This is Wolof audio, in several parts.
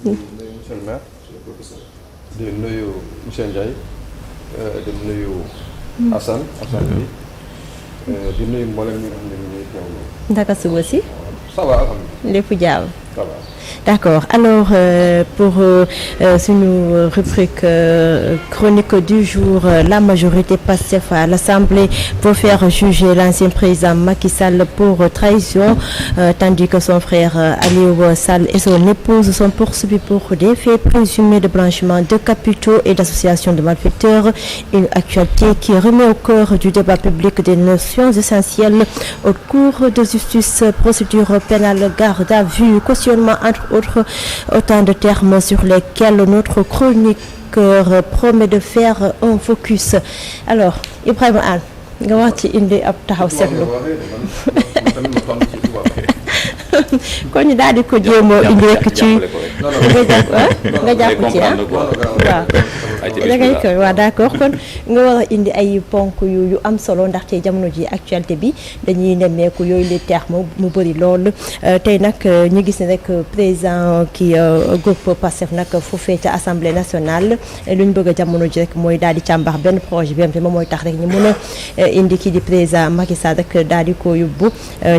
nuyu monsieur le maire di nuyu monsieur Ndiaye di nuyu Assane bi di nuyu mboolem ñi nga xam ne ñu ngi teewlu. Ndaka suba si. Ça va alhamdulilah. lépp jàmm. Ça va. D'accord. Alors, pour une rubrique chronique du jour, la majorité PASTEF à l'Assemblée pour faire juger l'ancien président Macky Sall pour trahison, tandis que son frère Aliou Sall et son épouse sont poursuivis pour des faits présumés de blanchiment de capitaux et d'association de malfaiteurs. Une actualité qui remet au cœur du débat public des notions essentielles au cours de justice, procédure pénale, garde à vue, cautionnement, entre autres, autant de termes sur lesquels notre chroniqueur promet de faire un focus. Alors, Ibrahima Anne nga wax ci indi ab taxaw seetlu kon ñu daal di ko jéem a indi rek ci nga jàpp ci waaw da ngay koy waaw d'accord kon nga war a indi ay ponk yu am solo ndaxte jamono ji actualité bi dañuy nemmeeku yooyu les termes mu bëri lool tey nag ñu gis ne rek président ki groupe Pastef nag foofee ca assemblée nationale lu ñu bëgg a jamono ji rek mooy daal di càmbar benn projet bi am te moom mooy tax rek ñu mën a indi kii di président Macky Sall rek daal di ko yóbbu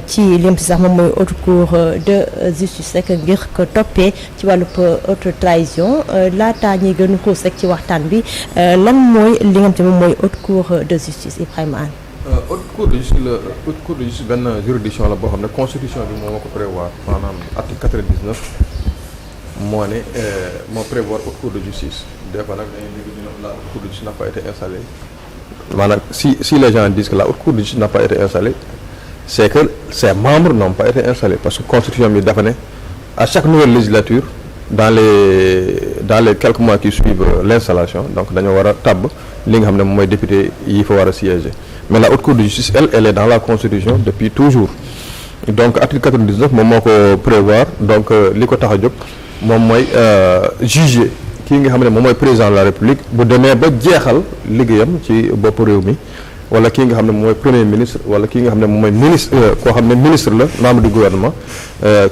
ci lim si sax moom mooy haute cour de justice rek ngir ko toppee ci wàllub haute trahison laata ñuy gën a xuus rek ci waxtaan bi lan mooy li nga xam te moom mooy haute cour de justice Ibrahima Anne. haute cour de justice benn juridiction la boo xam ne constitution bi moo ko prévoir maanaam article 99 moo ne moo prévoir haute cour de justice des fois nag dañuy dégg la haute cour de justice n'a pas été installée maanaam si les gens disent que la haute cour de justice n'a pas été installée c'est que ses membres n'ont pas été installés parce que constitution bi dafa ne à chaque nouvelle législature dans les quelques mois qui suivent l'installation donc dañoo war a tabb li nga xam ne moom mooy député yi fa war a siéger mais la haute cour de justice elle est dans la constitution depuis toujours donc article 99 moom moo ko prévoir donc li ko tax a jóg moom mooy juger kii nga xam ne moom mooy président de la république bu demee ba jeexal liggéeyam ci bopp réew mi wala kii nga xam ne moom mooy premier ministre wala kii nga xam ne moom mooy ministre koo xam ne ministre la membre du gouvernement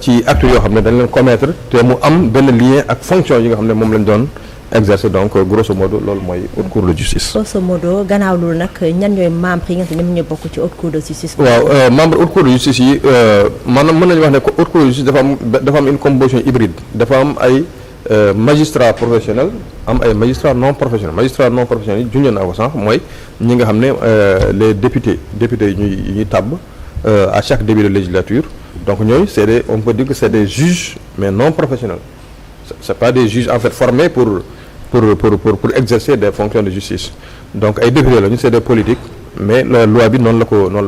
ci acte yoo xam ne dañ leen commettre te mu am benn lien ak fonction yi nga xam ne moom lañ doon exercer donc grosso modo loolu mooy haute cour de justice. grosso modo gannaaw loolu nag ñan ñooy membre yi nga xam ne ñoom ñoo bokk ci haute cour de justice. waaw membre haute cour de justice yi maanaam mën nañu wax ne haute cour de justice dafa am une composition hybride dafa am ay magistrat professionnel am ay magistrat non professionnel yi junjoon naa ko sànq mooy ñi nga xam ne les députés yi ñuy tàbb à chaque début de législature donc ñooyu on peut dire que c'est des juges mais non professionnels c'est pas des juges en fait formés pour exercer des fonctions de justice donc ay députés lañu c'est des politiques mais la loi bi noonu la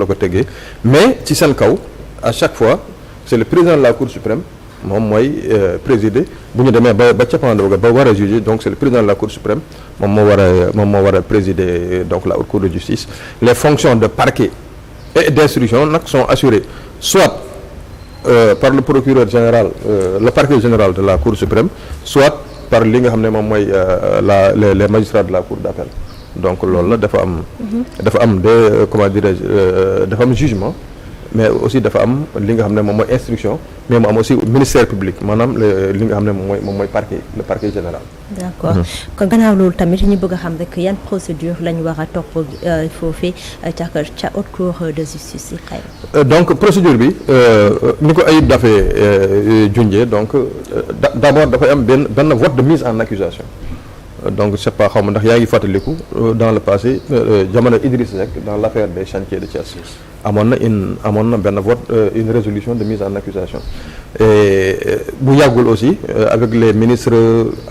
ko tegee mais ci seen kaw à chaque fois c'est le président de la Cour suprême moom mooy présider bu ñu demee ba cappaandaw ga ba war a juger donc c'est le président de la Cour suprême moom moo war a présider donc la haute cour de justice les fonctions de parquet et d'instruction nag sont assurées soit par le procureur général le parquet général de la Cour suprême soit par li nga xam ne moom mooy les magistrats de la Cour d'appel donc loolu la dafa am des comment dirais-je dafa am jugement mais aussi dafa am li nga xam ne moom mooy instruction mais mu am aussi ministère public maanaam li nga xam ne moom mooy parquet le parquet général. d'accord kon gannaaw loolu tamit ñu bëgg a xam rek yan procédure lañu war a topp foofee ca haute cour de justice yi. donc procédure bi ni ko Ayib dafee junjee donc d'abord dafay am benn vote de mise en accusation donc je sais pas xaw ma ndax yaa ngi fàttaliku dans le passé jamono Idriss Seck dans l'affaire des chantiers de Thiès. amoon na benn vote une résolution de mise en accusation et bu yàggul aussi avec les ministres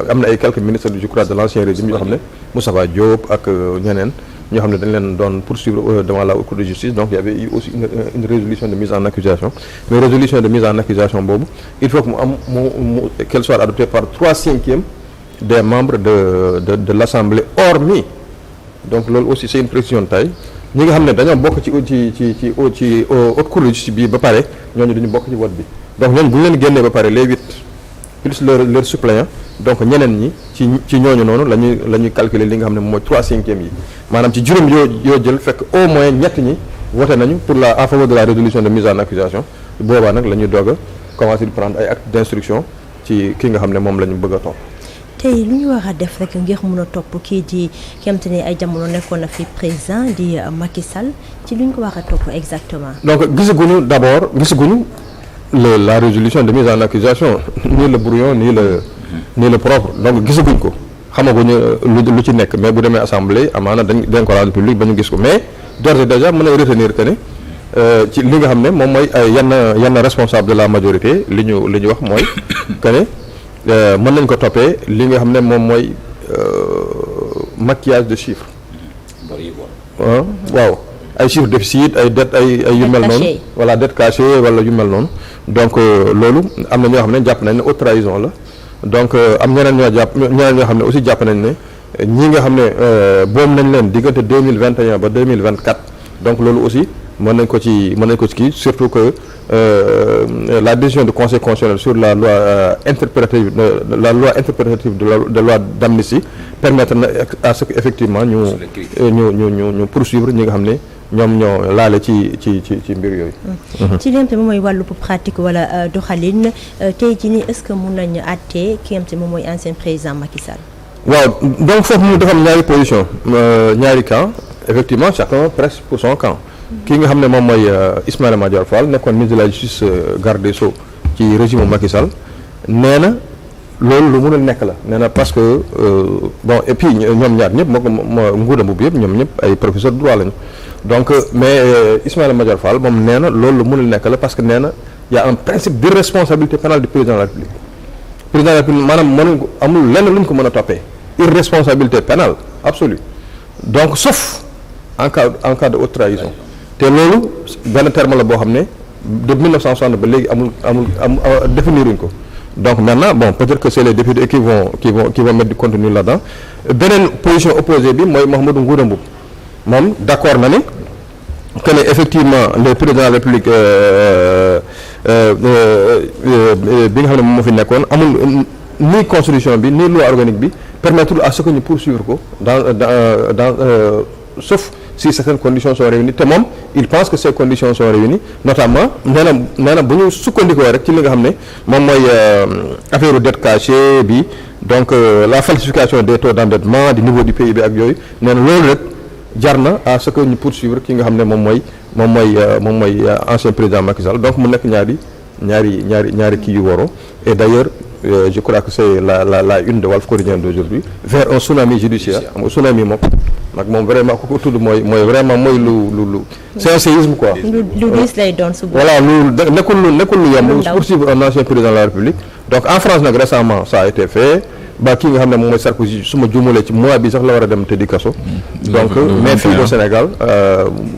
am na ay quelques ministres je crois de l'ancien régime yoo xam ne Moustapha Diop ak ñeneen ñoo xam ne dañ leen doon poursuivre devant la haute cour de justice donc il y avait eu aussi une résolution de mise en accusation mais résolution de mise en accusation boobu il faut que mu qu'elle soit adoptée par 3/5 des membres de l'Assemblée hormis donc loolu aussi c'est une précision de taille ñi nga xam ne dañoo bokk ci haute cour de justice bi ba pare ñooñu dañu bokk ci vote bi donc ñooñu bu ñu leen génnee ba pare les 8 plus leur suppléant donc ñeneen ñi ci ñooñu noonu la ñuy calculer li nga xam ne mooy 3/5 yi maanaam ci juróom yoo jël fekk au moins ñett ñi voté nañu en faveur de la résolution de mise en accusation boobaa nag la ñuy doog a commencer di prendre ay actes d'instruction ci ki nga xam ne moom la ñu bëgg a topp. tey lu ñu war a def rek ngir mun a topp kii di xamante ne ay jamono nekkoon na fi président di Macky Sall ci lu ñu ko war a topp exactement. donc gisaguñu la résolution de mise en accusation ni le brouillon ni le propre donc gisaguñ ko xamaguñu lu ci nekk mais bu demee assemblée amaana dañ ko rendre public ba ñu gis ko mais d'ores et déjà mën a retenir que ne ci li nga xam ne moom mooy ay yenn responsable de la majorité li ñu wax mooy que ne mën nañ ko toppee li nga xam ne moom mooy maquillage de chiffres. waaw ay chiffres déficit ay dette ay yu mel noonu. voilà dette cachée wala yu mel noonu. donc loolu am na ñoo xam ne jàpp nañ ne haute trahison la donc am ñeneen ñoo xam ne aussi jàpp nañ ne ñii nga xam ne boom nañ leen diggante 2021 ba 2024 donc loolu aussi mën nañ ko ci kii surtout que la décision du conseil constitutionnel sur la loi interprétative de loi d'amnistie permettre na à ce que effectivement ñu poursuivre ñi nga xam ne ñoom ñoo laale ci mbir yooyu. ci li nga xam ne moom mooy wàllu pratique wala doxalin tey jii nii est-ce que mun nañu àtte ki nga xam ne moom mooy ancien président Macky Sall. waaw donc foofu mu dafa am ñaari position ñaari camp effectivement chacun presse pour son camp. kii nga xam ne moom mooy Ismaïla Madior Fall nekkoon ministre de la justice garde des Sceaux ci régime Macky Sall nee na loolu lu mënul nekk la nee na parce que bon et puis ñoom ñaar ñëpp moo nguuram bu yëpp ñoom ñëpp ay professeur de droit lañu donc mais Ismaïla Madior Fall moom nee na loolu lu mënul nekk la parce que nee na y a un principe d'irresponsabilité pénale du président de la République président de la République maanaam mënuñ ko amul lenn lu ñu ko mën a toppee irresponsabilité pénale absolue donc sauf en cas de haute trahison te loolu benn terme la boo xam ne de 1960 ba léegi amul définiruñ ko donc maintenant bon peut-être que c'est les députés qui vont mettre du contenu là-dedans beneen position opposée bi mooy Mahamadou Ngouda Mboup moom d'accord na ne que ne effectivement le président de la République bi nga xam ne moom moo fi nekkoon amul ni constitution bi ni loi organique bi permettre à ce que ñu poursuivre ko dans sauf si certaines conditions sont réunies te moom il pense que ces conditions sont réunies notamment nee na bu ñu sukkandikoo rek ci li nga xam ne moom mooy affaire dette cachée bi donc la falsification des taux d'endettement du niveau du PIB ak yooyu nee na loolu rek jar na à ce que ñu poursuivre ki nga xam ne moom mooy ancien président Macky Sall donc mu nekk ñaari kii yu waroo et d'ailleurs je crois que c'est la une de Walf Quotidien d'aujourd'hui vers un tsunami judiciaire am tsunami moom vraiment ku ko tudd mooy vraiment mooy lu c'est un séisme quoi. lu diis lay doon suba. voilà nekkul lu yomb poursuivre un ancien président de la République donc en France nag récemment ça a été fait ba kii nga xam ne moom mooy Sarkozy su ma juumalee ci mois bi sax la war a dem tëddi kaso. donc mais fii au Sénégal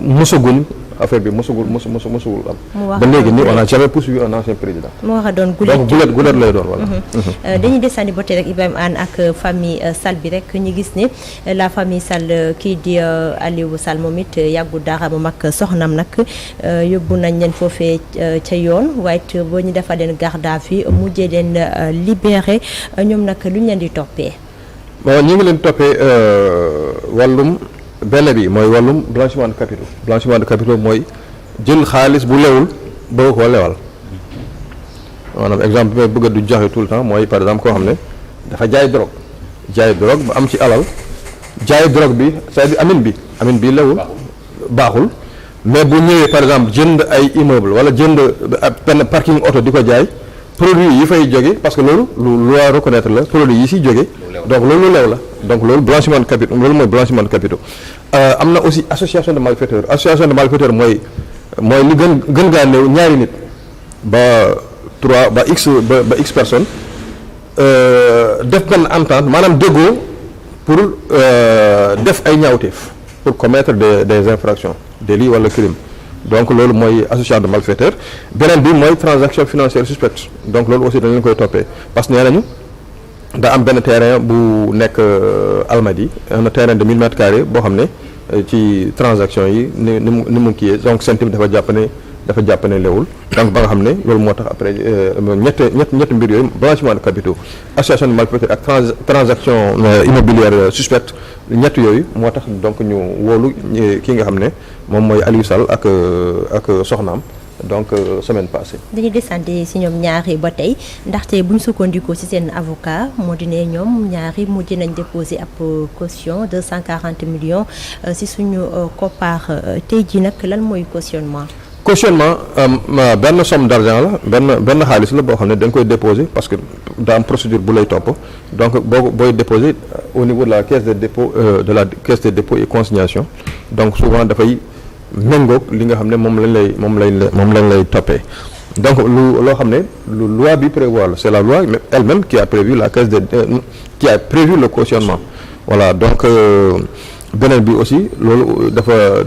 mosaguñ affaire bi mosagul am. ba léegi nii on n'a jamais poursuivi un ancien président. mu war a doon gulet donc gulet lay doon voilà. dañuy desandi ba tey rek Ibrahima Anne ak famille Sall bi rek ñu gis ne la Sall kii di Aliou Sall moom it yàggu dara moom ak soxnam nag yóbbu nañ leen foofee ca yoon waaye it boo ñu defal leen garde à vue mujjee leen libéré ñoom nag lu ñu leen di toppee. bon ñu ngi leen toppee wàllum. benn bi mooy wàllum blanchiment de capitaux mooy jël xaalis bu lewul bëgg koo lewal maanaam exemple bi may bëgg du joxe tout le temps mooy par exemple koo xam ne dafa jaay drogue ba am ci alal jaay drogue bi c'est-à-dire amin bi lewul baaxul mais bu ñëwee par exemple jënd ay immeuble wala jënd benn parking auto di ko jaay produit yi fay jóge parce que loolu lu loi reconnaître la produit yi siy jóge donc loolu lu lew la donc loolu blanchiment de capitaux loolu mooy blanchiment de capitaux am na aussi association de malfaiteurs mooy li gën gaa néew ñaari nit ba 3 ba x personnes def benn entente maanaam déggoo pour def ay ñaawteef pour commettre des infractions délits wala crime donc loolu mooy association de malfaiteurs beneen bi mooy transaction financière suspecte donc loolu aussi dañ leen koy toppee parce que nee nañu daa am benn terrain bu nekk Almadies un terrain de 1000 mètres carrés boo xam ne ci transaction yi ni mu kii donc CENTIM dafa jàpp ne lewul donc ba nga xam ne loolu moo tax après ñetti mbir yooyu blanchiment de capitaux association de malfaiteurs ak transaction immobilière suspecte ñett yooyu moo tax donc ñu wóolu ki nga xam ne moom mooy Aliou Sall ak soxnaam donc semaine passée. dañuy desandi si ñoom ñaari ba tey ndaxte bu ñu sukkandikoo si seen avocat moo di ne ñoom ñaari mujj nañ déposé ab caution 240 millions si suñu koppar tey jii nag lan mooy cautionnement. Cautionnement benn somme d'argent la benn xaalis la boo xam ne dañ koy déposer parce que daa am procédure bu lay topp donc booy déposer au niveau de la caisse de dépôt de la caisse de dépôt et consignation donc souvent dafay méngoog li nga xam ne moom lañ lay toppee donc loo xam ne lu loi bi prévoir la c'est la loi elle-même qui a prévu la caisse de qui a prévu le cautionnement voilà donc beneen bi aussi loolu dafa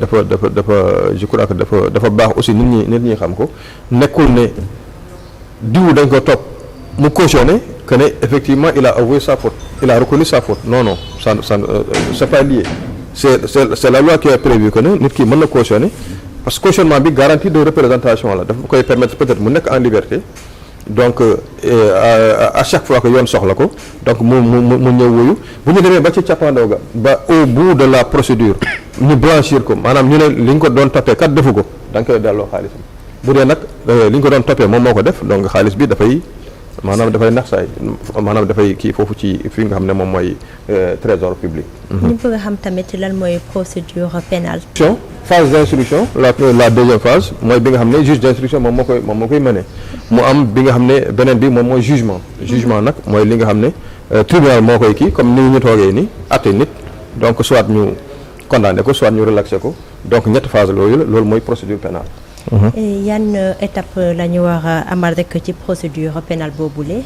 je crois que dafa baax aussi nit ñi xam ko nekkul ne diw dañ ko topp mu cautionné que ne effectivement il a avoué sa faute il a reconnu sa faute non ça c'est pas lié c'est la loi qui a prévu que ne nit ki mën na cautionner parce que cautionnement bi garantie de représentation la dafa koy permettre peut-être mu nekk en liberté donc à chaque fois que yoon soxla ko donc mu ñëw wuyu bu ñu demee ba ci cappaandaw ga ba au bout de la procédure ñu blanchir ko maanaam ñu ne li ñu ko doon toppee kat defu ko da nga koy delloo xaalisam bu dee nag li ñu ko doon toppee moom moo ko def donc xaalis bi dafay nax saay maanaam dafay kii foofu ci fi nga xam ne moom mooy trésor public. ñu bëgg a xam tamit lan mooy procédure pénale. phase d'instruction la deuxième phase mooy bi nga xam ne juge d'instruction moom moo koy mëne mu am bi nga xam ne beneen bi moom mooy jugement nag mooy li nga xam ne tribunal moo koy kii comme ni ñu toogee ni atte nit donc soit ñu condamné ko soit ñu relaxé ko donc ñetti phase loolu mooy procédure pénale. yan étape la ñu war a amal rek ci procédure pénale boobule.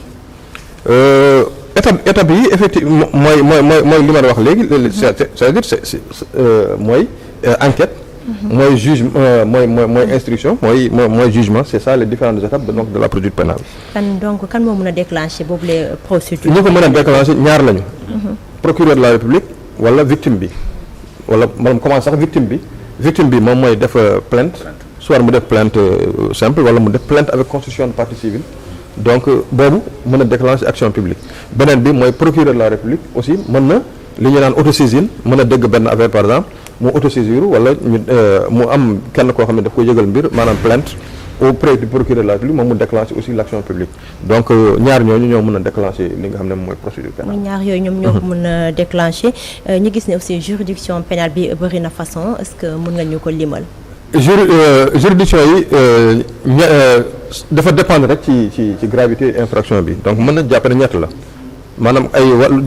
étape yi effectivement mooy li ma wax léegi c'est-à-dire mooy enquête. mooy juge mooy instruction mooy jugement c'est ça les différentes étapes de la procédure pénale. kan moo mën a déclencher boobule procédure. ñu ko mën a déclencher ñaar lañu. procureur de la République wala victime bi wala maanaam comment sax victime bi moom mooy def plainte. soit mu def plainte simple wala mu def plainte avec constitution de partie civile donc boobu mën a déclencher action publique beneen bi mooy procureur de la République aussi mën na li ñu naan autosaisine mën a dégg benn affaire par exemple mu autosaisir wala mu am kenn koo xam ne daf ko yëgal mbir maanaam plainte auprès du procureur de la République moom mu déclencher aussi l'action publique donc ñaar ñooñu ñoo mën a déclencher li nga xam ne mooy procédure pénale. ñaar yooyu ñoom ñoo ko mën a déclencher ñu gis ne aussi juridiction pénale bi bëri na façon est-ce que mën nga ñu ko limal. juridiction yi dafa dépendre rek ci gravité infraction bi donc mën na jàpp ne ñett la maanaam ay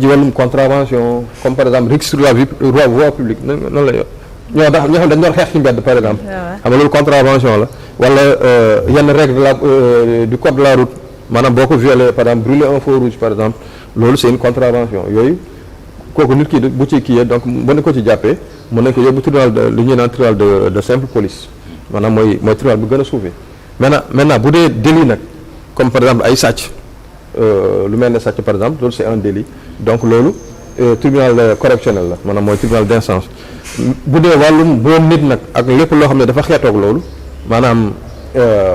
wàllum contravention comme par exemple risque sur la voie publique noonu la ñoo xam dañ doon xeex ci mbedd par exemple xam nga loolu contravention la wala yenn règle du code de la route maanaam boo ko violé par exemple brûler un feu rouge par exemple loolu c'est une contravention yooyu kooku nit ki bu ci kii donc mën na ko ci jàppee mën nañ ko yóbbu tribunal li ñuy naan tribunal de simple police maanaam mooy tribunal bu gën a suufee maintenant bu dee délit nag comme par exemple ay sàcc lu mel ne sàcc par exemple loolu c'est un délit donc loolu tribunal correctionnel la maanaam mooy tribunal d'instance bu dee wàllum boom nit nag ak lépp loo xam ne dafa xeetoog loolu maanaam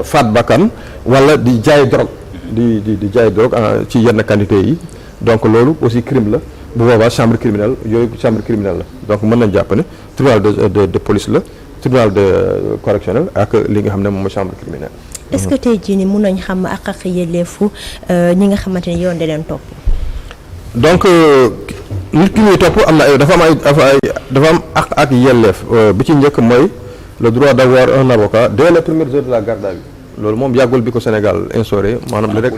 faat bakkan wala di jaay drogue di jaay drogue ci yenn quantité yi donc loolu aussi crime la bu boobaa chambre criminelle la donc mën nañ jàpp ne tribunal de police la tribunal de correctionnel ak li nga xam ne moom mooy chambre criminelle. est-ce que tey jii nii mun nañ xam ak yelleefu ñi nga xamante ne yoon da leen topp. donc nit ki ñuy topp am na dafa am ak yelleef bi ci njëkk mooy le droit d'avoir un avocat dès les premières heures de la garde à vue loolu moom yàggul bi ko Sénégal instauré maanaam li rek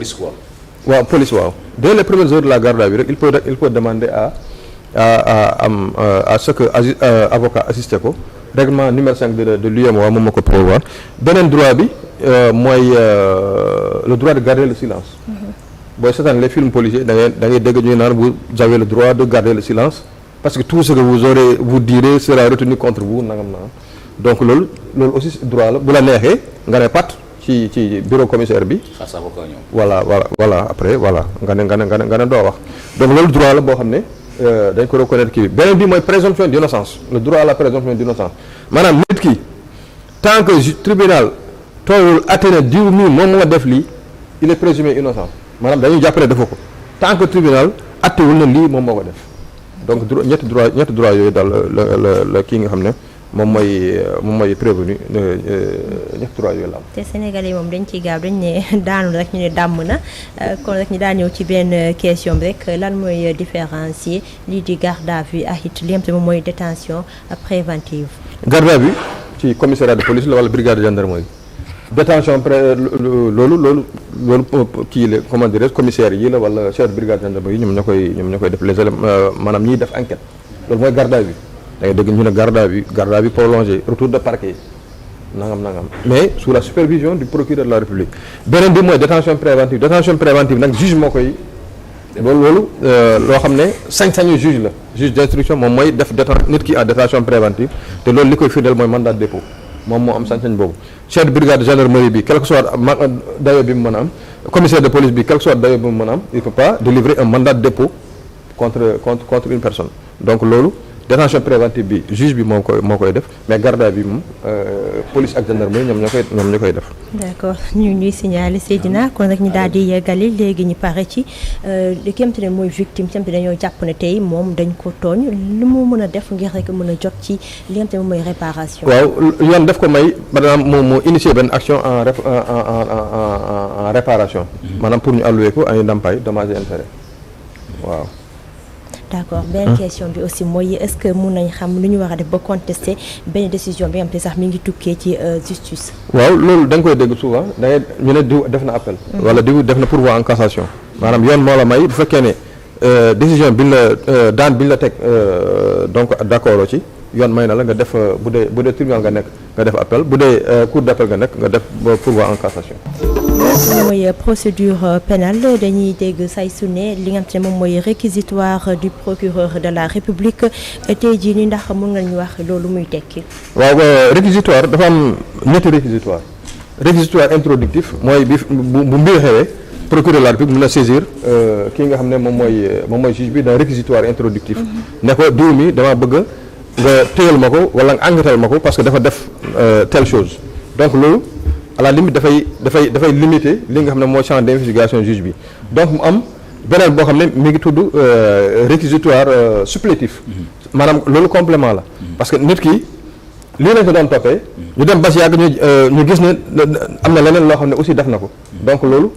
police waaw dès les premières heures de la garde à vue rek il peut demander à ce que avocat assisté ko règlement numéro 5 de l'UEMOA moom moo ko prévoir beneen droit bi mooy le droit de garder le silence booy seetaan les films policiers da ngay dégg ñuy naan vous avez le droit de garder le silence parce que tout ce que vous direz sera retenu contre vous nangam donc loolu aussi droit la bu la neexee nga ne pat ci bureau commissaire bi. voilà après voilà nga ne doo wax donc loolu droit la boo xam ne dañ ko reconnaître kii beneen bi mooy présomption d'innocence le droit à la présomption d'innocence maanaam nit ki tant que tribunal toogul atteindre diw mii moom moo def lii il est présumé innocent maanaam dañuy jàpp ne dafa ko tant que tribunal attewul na lii moom moo ko def donc ñetti droit yooyu daal la kii nga xam ne moom mooy prévenu ñett droit yooyu la am. te Sénégalais moom dañ ciy gaaw dañ ne daanu rek ñu ne dàmm na kon rek ñu daan ñëw ci benn question bi rek lan mooy différencier lii di garde à vue ak it li moom mooy détention préventive. garde à vue ci commissariat de police la wala brigade de gendarmerie. détention loolu kii la comment dirais commissaire yi la wala chef de brigade gendarmerie yi ñoom ñoo koy def les éléments maanaam ñiy def enquête loolu mooy garde à vue da ngay dégg ñu ne garde à vue prolongé retour de parquet nangam mais sous la supervision du procureur de la République beneen bi mooy détention préventive nag juge moo koy loolu loo xam ne sañ-sañu juge d'instruction moom mooy def nit ki en détention préventive te loolu li koy firndeel mooy mandat de dépôt moom moo am sañ-sañ boobu chef de brigade de gendarmerie bi quel que soit dayo bi mu mën a am commissaire de police bi quel que soit dayo bi mu mën a am il ne peut pas délivrer un mandat de dépôt contre une personne donc loolu détention préventive bi juge bi moo koy def mais garde à vue moom police ak gendarmerie ñoom ñoo koy def. d'accord ñu ñuy signaler Seydina kon rek ñu daal di yeggali léegi ñu pare ci li kéem te ne mooy victime kéem te dañoo jàpp ne tey moom dañ ko tooñ lu mu mën a def ngir rek mën a jot ci li nga xam ne mooy réparation. waaw yoon def ko may maanaam moo initier benn action en réparation. maanaam pour ñu allouer ko ay ndàmpaay dommages et intérêts waaw. d'accord benn question bi aussi mooy est-ce que mun nañ xam lu ñu war a def ba contester benn décision bi nga xam te sax mi ngi tukkee ci justice. waaw loolu da nga koy dégg souvent da ngay ñu ne diw def na appel. wala diw def na pourvoi en cassation. maanaam yoon moo la may bu fekkee ne décision bi la daan bi la teg donc d'accord ci yoon may na la nga def bu dee tribunal nga nekk nga def appel bu dee cour d'appel nga nekk nga def pourvoi en cassation. mooy procédure pénale dañuy dégg say su ne li nga xam ne moom mooy réquisitoire du procureur de la République tey jii nii ndax mën nga ñu wax loolu muy tekki. waaw réquisitoire dafa am ñetti réquisitoire introductif mooy bi bu mbir xewee procureur de la République mën a saisir kii nga xam ne moom mooy juge bi d'un réquisitoire introductif. ne ko diw mi dama bëgg nga téyal ma ko wala nga enquêtal ma ko parce que dafa def telle chose donc loolu. à la limite dafay limiter li nga xam ne mooy champ d'investigation juge bi donc mu am beneen boo xam ne mi ngi tudd réquisitoire supplétif maanaam loolu complément la parce que nit ki lii lañ ko doon toppee ñu dem bas yàgg ñu gis ne am na leneen loo xam ne aussi def na ko donc loolu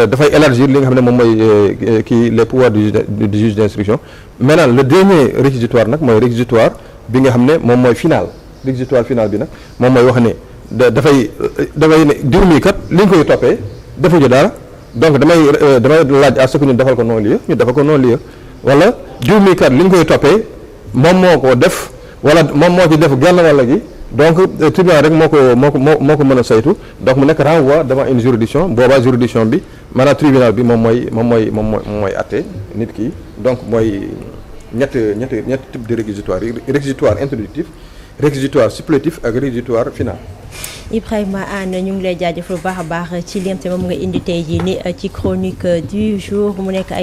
dafay élargir li nga xam ne moom mooy kii les pouvoirs du juge d'instruction maintenant le dernier réquisitoire nag mooy réquisitoire bi nga xam ne moom mooy réquisitoire final bi nag moom mooy wax ne dafay ne diw mii kat li ñu koy toppee defuñu dara donc damay laaj à ce que ñu defal ko non-lieu ñu defal ko non-lieu wala diw mii kat li ñu koy toppee moom moo ko def wala moom moo ci def genn walla gi donc tribunal rek moo ko mën a saytu donc mu nekk renvoi devant une juridiction boobaa juridiction bi maanaam tribunal bi moom mooy atte nit ki donc mooy ñett type de réquisitoire yi réquisitoire introductif réquisitoire supplétif ak réquisitoire final. Ibrahima Anne ñu ngi lay jaajëfal bu baax a baax ci li nga xam ne moom nga indi tey jii ni ci chronique du jour mu nekk ay